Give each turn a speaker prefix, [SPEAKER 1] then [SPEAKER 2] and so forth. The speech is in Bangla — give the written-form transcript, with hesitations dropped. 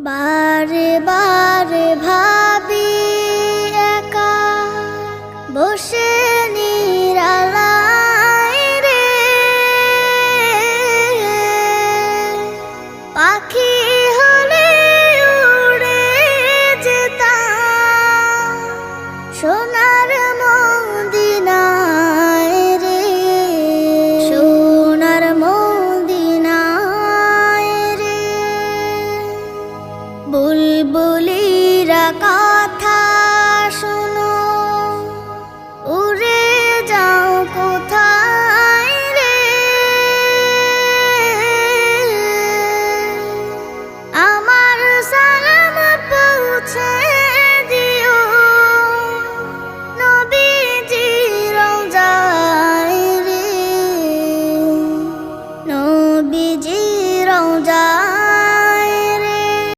[SPEAKER 1] বারে বারে ভাবি একা বসে নিরালায় রে, পাখি হলে উড়ে যেতাম সোনার মদিনায় রে, সোনার মদিনায় রে। বুলবুলিরা কথা শোনো, উড়ে যাও কোথায় রে, আমার সালাম পৌঁছে